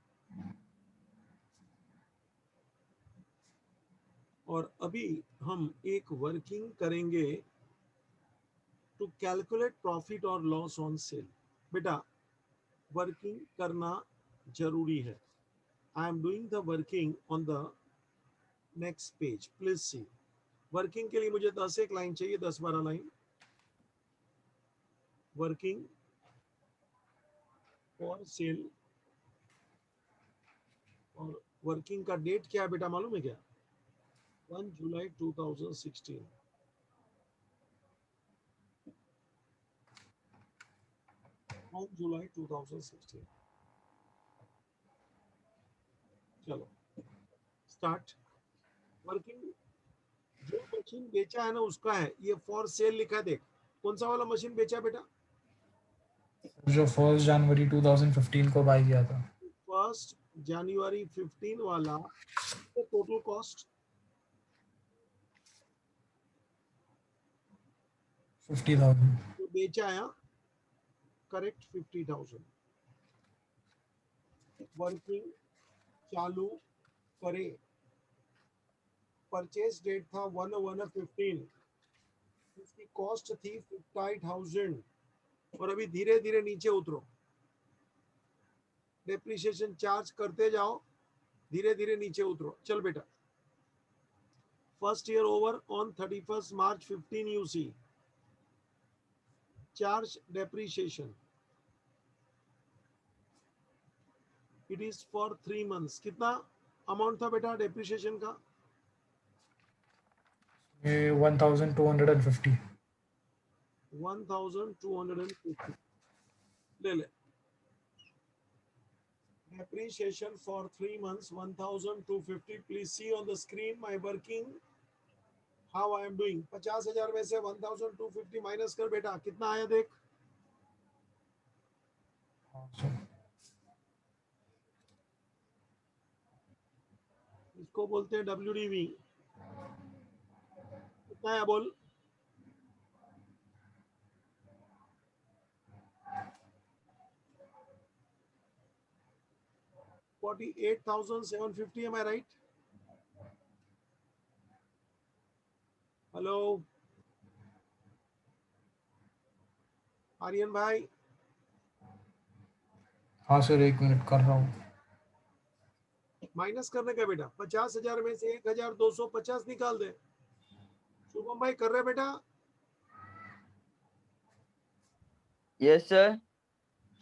और अभी हम एक वर्किंग करेंगे टू कैलकुलेट प्रॉफिट और लॉस ऑन सेल। बेटा वर्किंग करना जरूरी है। I am doing the working on the next page, please see. Working के लिए मुझे 10 एक लाइन चाहिए, 10-12 लाइन। Working for sale. और वर्किंग का डेट क्या है बेटा, मालूम है क्या? 1 जुलाई 2016। जुलाई 2016। चलो स्टार्ट। वर्किंग जो मशीन बेचा है ना उसका है, ये फॉर सेल लिखा है, देख। कौन सा वाला मशीन बेचा बेटा? जो 1st January 2015 को बाय किया था। 1 जनवरी 15 वाला। Total cost 50,000. जो बेचा है, करेक्ट, 50,000। वर्किंग चालू करे। परचेज डेट था 1/1/15। इसकी कॉस्ट थी 58,000। और अभी धीरे धीरे नीचे उतरो, डेप्रिसिएशन चार्ज करते जाओ, धीरे धीरे नीचे उतरो। चल बेटा, first year over on 31st March 15 you see charge depreciation, it is for 3 months। कितना अमाउंट था बेटा डेप्रिसिएशन का? 1,250. 1,250 ले ले। Depreciation for 3 months 1,250। Please see on the screen my working, how I am doing। 50,000 में से 1,250 माइनस कर बेटा, कितना आया देख। हाँ सर। इसको बोलते हैं WDV। कितना है बोल? $48,750, am I right? Hello Aryan भाई, हाँ सर, 1 मिनट कर रहा हूँ। माइनस करने का बेटा। 50,000 में से 1,250 निकाल दे। शुभम भाई कर रहे बेटा? Yes sir.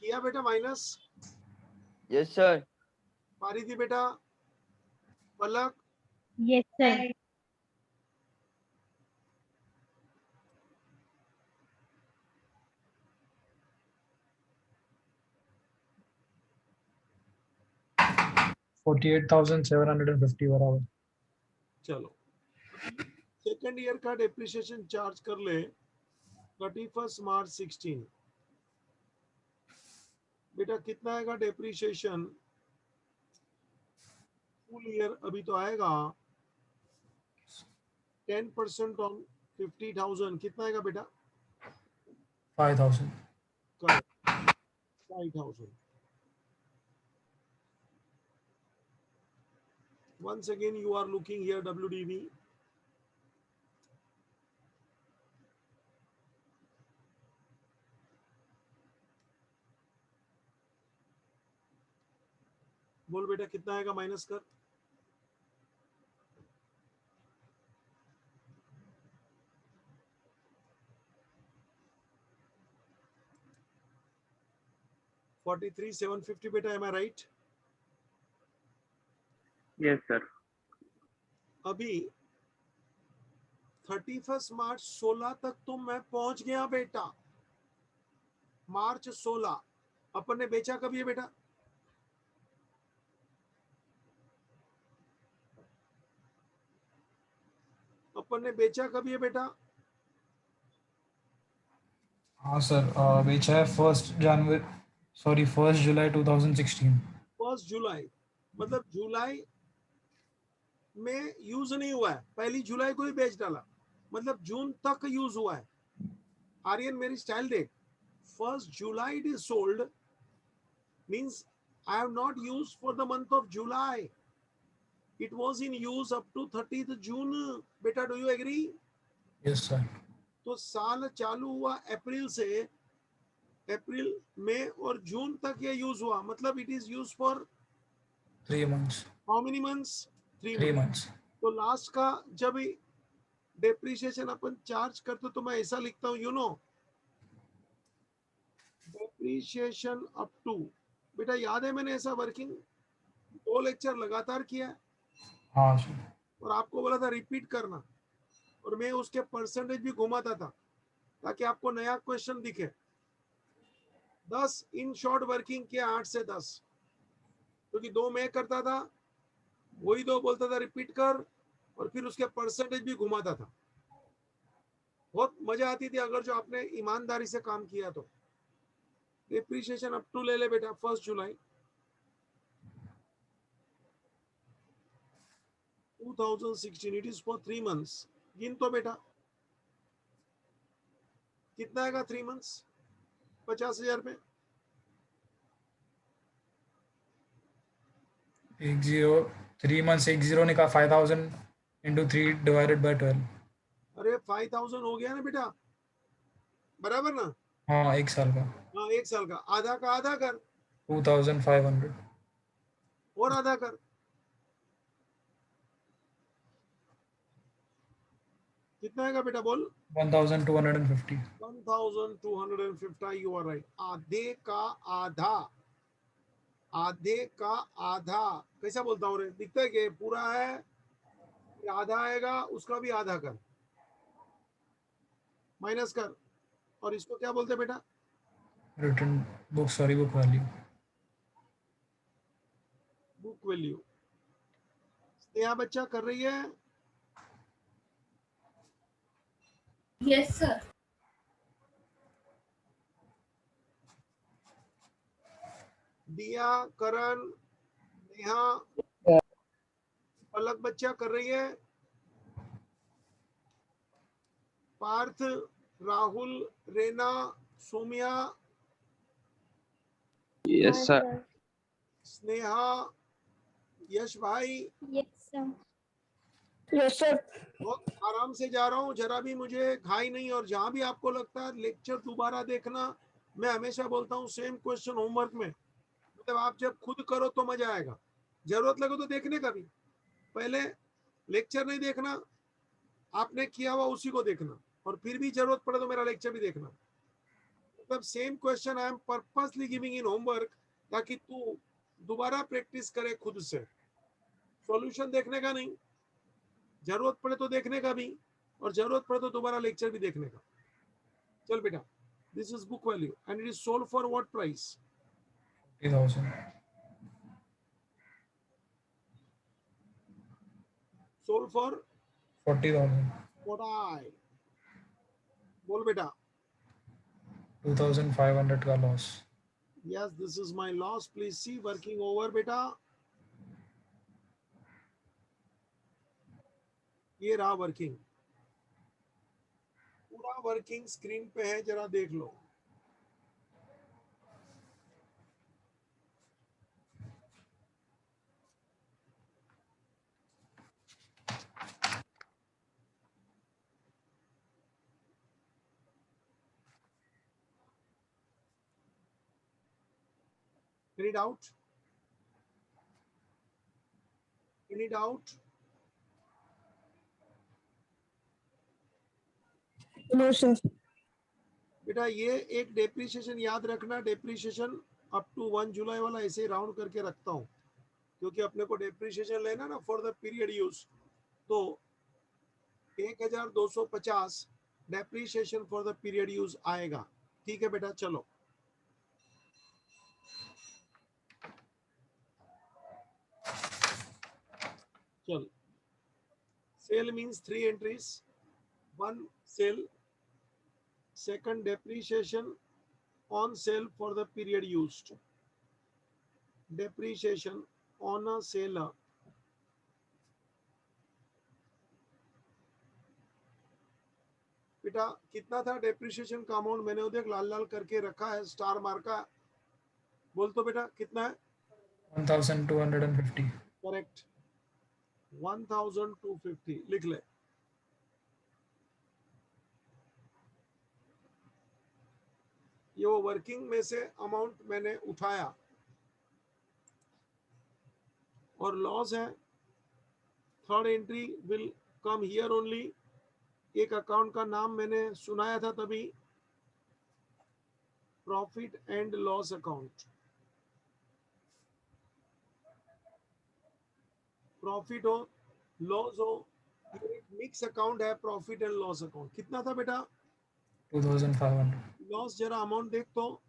किया बेटा माइनस? Yes sir. पारिदी बेटा? पलक? Yes sir. 48,750 बराबर। चलो सेकेंड ईयर का डेप्रिसिएशन चार्ज कर ले 31 मार्च 16। बेटा कितना आएगा डेप्रिसिएशन फुल ईयर? अभी तो आएगा 10% ऑन 50,000। कितना आएगा बेटा? 5,000। Correct, 5,000। Once again you are looking here WDV. बोल बेटा कितना आएगा माइनस कर? $43,750 बेटा, am I right? Yes sir. अभी 31 मार्च 16 तक तो मैं पहुंच गया बेटा। मार्च 16 अपन ने बेचा कभी है बेटा? अपन ने बेचा कभी है बेटा? हाँ सर, बेचा है 1 जुलाई 2016। 1 जुलाई मतलब जुलाई में यूज नहीं हुआ है, 1 जुलाई को ही बेच डाला, मतलब जून तक यूज हुआ है। आर्यन मेरी स्टाइल देख, 1 July it is sold means I have not used for the month of July, it was in use up to 30th June. बेटा do you agree? Yes sir. तो साल चालू हुआ अप्रैल से, अप्रैल मई और जून तक ये यूज हुआ, मतलब it is use for 3 months। How many months? 3 3 months. months। तो लास्ट का जब डेप्रिसिएशन अपन चार्ज करते तो मैं ऐसा लिखता हूँ, you know depreciation up to. बेटा याद है मैंने ऐसा वर्किंग 2 लेक्चर लगातार किया है हाँ सर। और आपको बोला था रिपीट करना, और मैं उसके परसेंटेज भी घुमाता था ताकि आपको नया क्वेश्चन दिखे। 10 इन शॉर्ट वर्किंग किया, 8 से 10, क्योंकि 2 मैं करता था, वही 2 बोलता था रिपीट कर, और फिर उसके परसेंटेज भी घुमाता था। बहुत मजा आती थी अगर जो आपने ईमानदारी से काम किया तो। डेप्रिसिएशन अप टू ले ले बेटा 1 जुलाई 2016, इट इज फॉर 3 मंथ्स। गिन तो बेटा कितना आएगा 3 मंथ्स? 50,000 में 3 months 10 निकाल 5,000 into 3 divided by 12। अरे 5,000 हो गया ना बेटा, बराबर ना? हाँ, 1 साल का। हाँ 1 साल का, आधा का आधा कर 2,500। और आधा कर, कितना आएगा बेटा बोल? 1,250। 1,250, यू आर राइट। आधे का आधा, आधे का आधा कैसा बोलता हूँ रे? दिखता है कि पूरा है, आधा आएगा, उसका भी आधा कर, माइनस कर, और इसको क्या बोलते हैं बेटा? Return book value. Book value. Sneha बच्चा कर रही है? Yes sir. दिया, करण, नेहा, पलक, पलक बच्चा कर रही है, पार्थ, राहुल, रेना, सोमिया, हाँ सर। स्नेहा, यश भाई। Yes sir. Yes, sir. बहुत आराम से जा रहा हूँ, जरा भी मुझे घाई नहीं। और जहां भी आपको लगता है लेक्चर दोबारा देखना, मैं हमेशा बोलता हूँ सेम क्वेश्चन होमवर्क में, मतलब आप जब खुद करो तो मजा आएगा। जरूरत लगे तो देखने का भी, पहले लेक्चर नहीं देखना, आपने किया हुआ उसी को देखना, और फिर भी जरूरत पड़े तो मेरा लेक्चर भी देखना। मतलब same question I am purposely giving in homework, ताकि तू दोबारा प्रैक्टिस करे खुद से, सॉल्यूशन देखने का नहीं, जरूरत पड़े तो देखने का भी, और जरूरत पड़े तो दोबारा लेक्चर भी देखने का। चल बेटा, this is book value and it is sold for what price? 40,000. Sold for 40,000. What I बोल बेटा। 2,500 का loss. Yes, this is my loss, please see working over बेटा। ये रहा वर्किंग, पूरा वर्किंग स्क्रीन पे है, जरा देख लो। Any doubt? Any doubt? No, sir. बेटा ये एक डेप्रिसिएशन याद रखना, डेप्रिसिएशन अप टू 1 जुलाई वाला ऐसे ही राउंड करके रखता हूँ, क्योंकि अपने को डेप्रिसिएशन लेना ना फॉर द पीरियड यूज, तो 1250 depreciation for the period use आएगा। ठीक है बेटा, चलो चल। Sale means 3 entries, 1 sale, second depreciation on sale for the period used, depreciation on a sale, बेटा कितना था डेप्रिसिएशन का अमाउंट? मैंने वो देख लाल लाल करके रखा है, स्टार मार्का, बोल तो बेटा कितना है? 1,250. करेक्ट, 1250 लिख ले। ये वो वर्किंग में से अमाउंट मैंने उठाया, और लॉस है, third entry will come here only. एक अकाउंट का नाम मैंने सुनाया था तभी, profit and loss account. Profit हो लॉस हो, ये एक मिक्स अकाउंट है, प्रॉफिट एंड लॉस अकाउंट। कितना था बेटा 2,500. लॉस? जरा अमाउंट देख तो,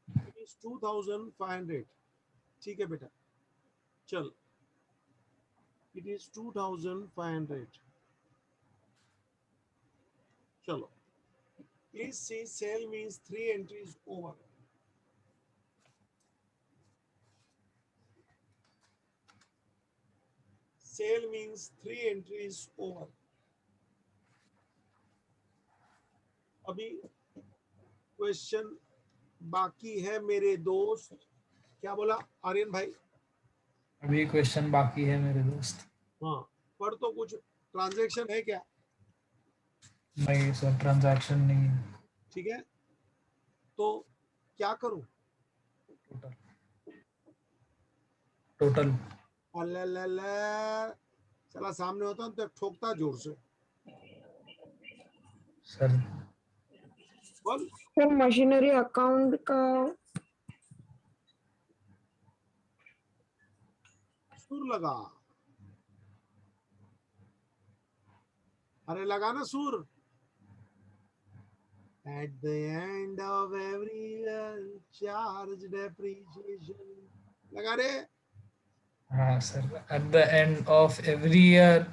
इट इज 2500। ठीक है बेटा, चल, इट इज 2500। चलो, please see sale means 3 entries over. Sale means 3 entries over. अभी क्वेश्चन बाकी है मेरे दोस्त। क्या बोला आर्यन भाई? अभी क्वेश्चन बाकी है मेरे दोस्त. हाँ, पर तो कुछ ट्रांजैक्शन है क्या? नहीं सर, ट्रांजैक्शन नहीं है. ठीक है, तो क्या करूं? टोटल. चला सामने होता तो ठोकता जोर से। सर बोल। सर मशीनरी अकाउंट का सुर लगा, अरे लगा ना सुर। At the end of every year, charge depreciation. लगा रे? हाँ sir, eight the end of every year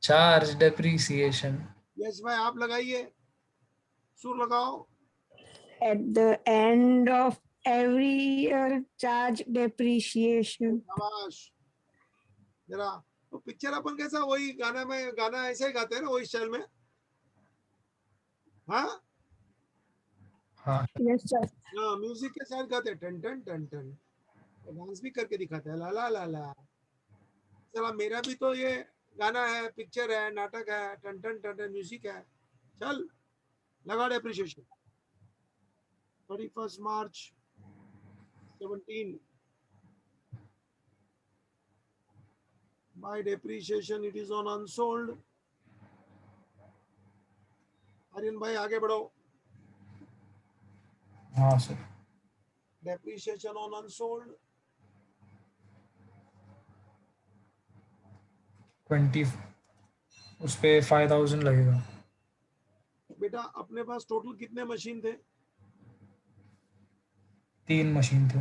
charge depreciation. Yes भाई, आप लगाइए, सुर लगाओ। at the end of every year charge depreciation. शाबाश, जरा तो पिक्चर अपन कैसा वही गाना में गाना ऐसे ही गाते हैं ना वही स्टाइल में। हाँ हाँ Yes, sir. हाँ म्यूजिक के साथ गाते हैं टन टन टन टन, डांस भी करके दिखाते हैं ला ला ला ला। चला मेरा भी तो ये गाना है, पिक्चर है, नाटक है, टन टन टन टन म्यूजिक है। चल लगा depreciation 31 March 17 by depreciation it is on unsold। Aryan भाई आगे बढ़ो। हाँ सर। डेप्रिशिएशन ऑन अनसोल्ड 20 उस पे 5000 लगेगा। बेटा अपने पास टोटल कितने मशीन थे? 3 मशीन थे।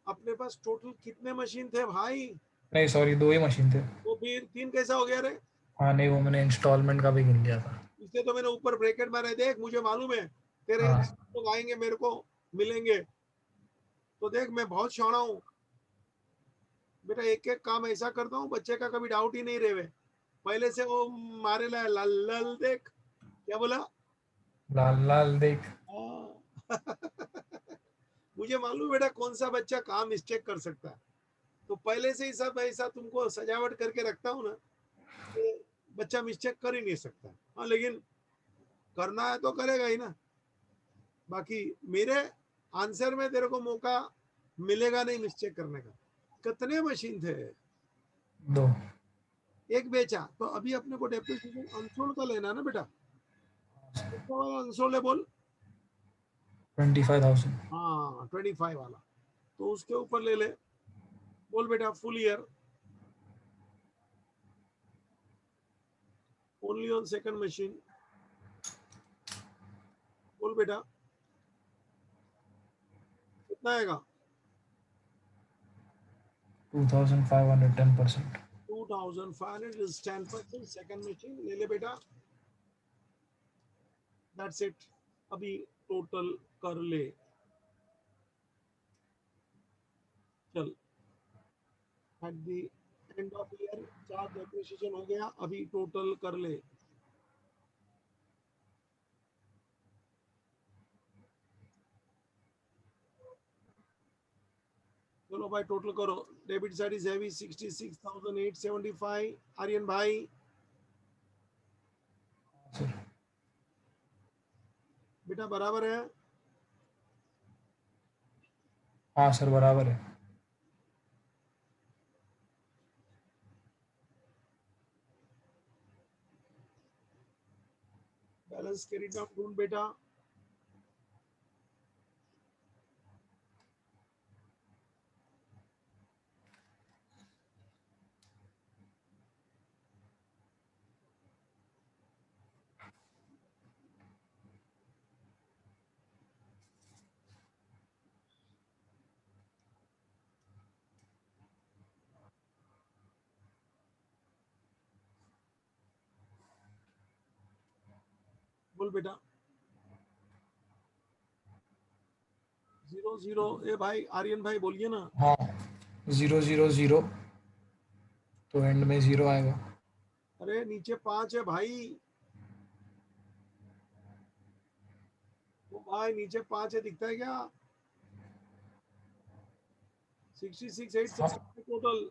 अपने पास टोटल कितने मशीन थे भाई? नहीं सॉरी 2 ही मशीन थे। तो फिर 3 कैसा हो गया रे? हाँ नहीं वो मैंने इंस्टॉलमेंट का भी गिन लिया था। इसलिए तो मैंने ऊपर ब्रैकेट मारे, देख मुझे मालूम है तेरे हाँ लोग आएंगे मेरे को मिलेंगे, तो देख मैं बहुत शाना हूँ बेटा। एक एक काम ऐसा करता हूँ बच्चे का कभी डाउट ही नहीं रहे। पहले से वो मारे ला लल लल, देख क्या बोला? लाल लाल देख। हाँ। मुझे मालूम बेटा कौन सा बच्चा कहाँ मिस्टेक कर सकता है, तो पहले से ही सब ऐसा तुमको सजावट करके रखता हूँ ना, तो बच्चा मिस्टेक कर ही नहीं सकता। हाँ लेकिन करना है तो करेगा ही ना। बाकी मेरे आंसर में तेरे को मौका मिलेगा नहीं मिस्टेक करने का। कितने मशीन थे? 2। एक बेचा, तो अभी अपने को डेप्रिसिएशन अनसोल्ड का लेना है ना बेटा। अनसोल्ड है बोल। 25,000। हाँ 25 वाला, तो उसके ऊपर ले ले। बोल बेटा full year only on second machine. बोल बेटा कितना आएगा? 2500 10%। 2500 is 10%। सेकंड मशीन ले ले बेटा, दैट्स इट। अभी टोटल कर ले। चल eight the end of year 4 depreciation हो गया, अभी टोटल कर ले। चलो भाई टोटल करो। Debit side is heavy 66,875। Aryan भाई सर बेटा बराबर है? हाँ सर बराबर है। बैलेंस कैरी डाउन ढूंढ बेटा। बोल बेटा 00। ए भाई आर्यन भाई बोलिए ना। हाँ 000 तो एंड में 0 आएगा। अरे नीचे 5 है भाई। वो भाई नीचे 5 है, दिखता है क्या? 66,875 टोटल।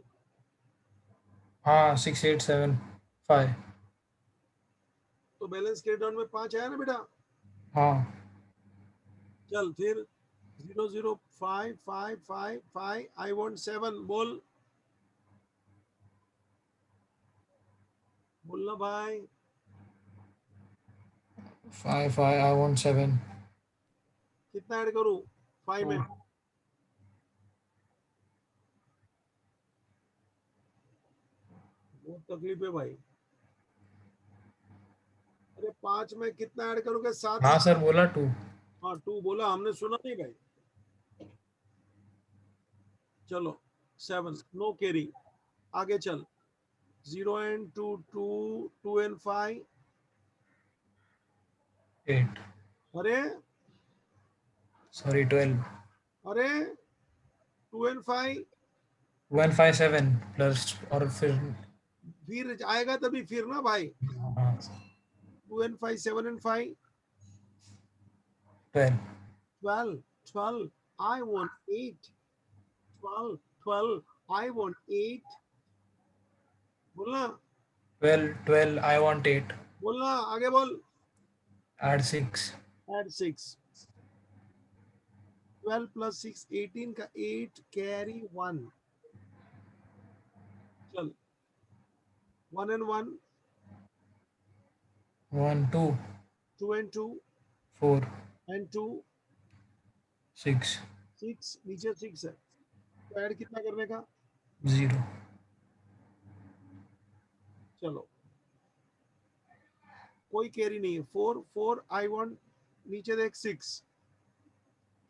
हाँ 6875। तो बैलेंस कैरी डाउन में 5 आया ना बेटा। हाँ चल फिर 005555 आई वांट 7। बोल बोलना भाई। 5 I want 7। कितना ऐड करूं 5 में? बहुत तकलीफ है भाई। अरे 5 में कितना ऐड करोगे? 7। हाँ सर बोला 2। हाँ 2 बोला, हमने सुना नहीं भाई। चलो 7 नो कैरी। आगे चल 0 and 2 2 2 and 5। 8 अरे सॉरी 12। अरे 2 and 5 157 प्लस और फिर आएगा तभी फिर ना भाई. 2 and 5, 7 and 5, 12. 12. 12. I want 8. 12. 12. I want 8. बोलना. 12. I want 8. बोलना आगे बोल. Add 6. Add 6. 12 plus 6, 18 का 8 carry 1. चल. 1 and 1, 1, 2, 2 and 2, 4, and 2, 6, 6. नीचे 6 है. तो ऐड कितना करने का? 0. चलो. कोई कैरी नहीं है. 4, 4 I want. नीचे देख 6.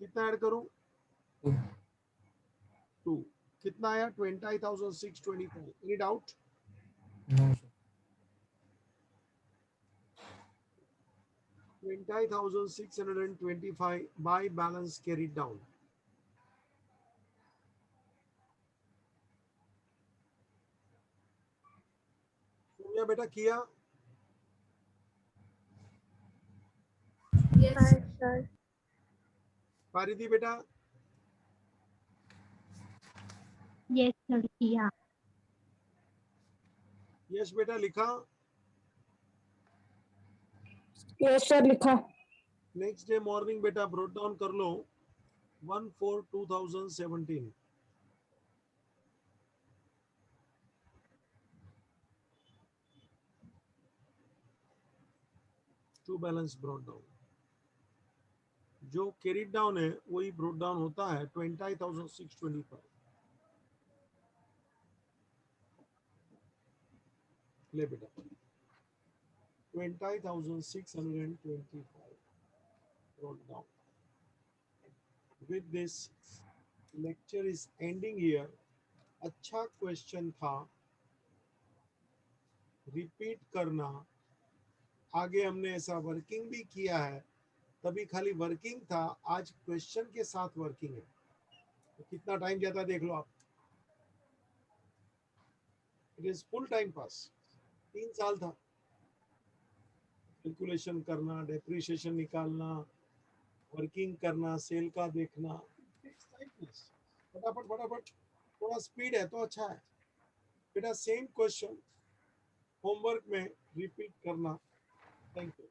कितना ऐड करूं? 2. 2. कितना आया? 20,625. Any doubt? No, sir. 20,625 by balance carried down. Sonia बेटा किया? हाँ सर. पारिदी बेटा? यस सर किया. यश बेटा लिखा? Yes, sir. लिखा. नेक्स्ट डे मॉर्निंग बेटा ब्रोट डाउन कर लो. 1/4/2017. To balance brought down. जो कैरिड डाउन है वही ब्रोट डाउन होता है. 20,625. ले बेटा. 20,625 brought down. With this, lecture is ending here. अच्छा क्वेश्चन था. रिपीट करना. आगे हमने ऐसा वर्किंग भी किया है. तभी खाली वर्किंग था. आज क्वेश्चन के साथ वर्किंग है. तो कितना टाइम जाता है देख लो आप. It is full time pass. 3 साल था. कैलकुलेशन करना, डेप्रिसिएशन निकालना, वर्किंग करना, सेल का देखना. फटाफट फटाफट. थोड़ा स्पीड है तो अच्छा है बेटा. सेम क्वेश्चन होमवर्क में रिपीट करना. Thank you.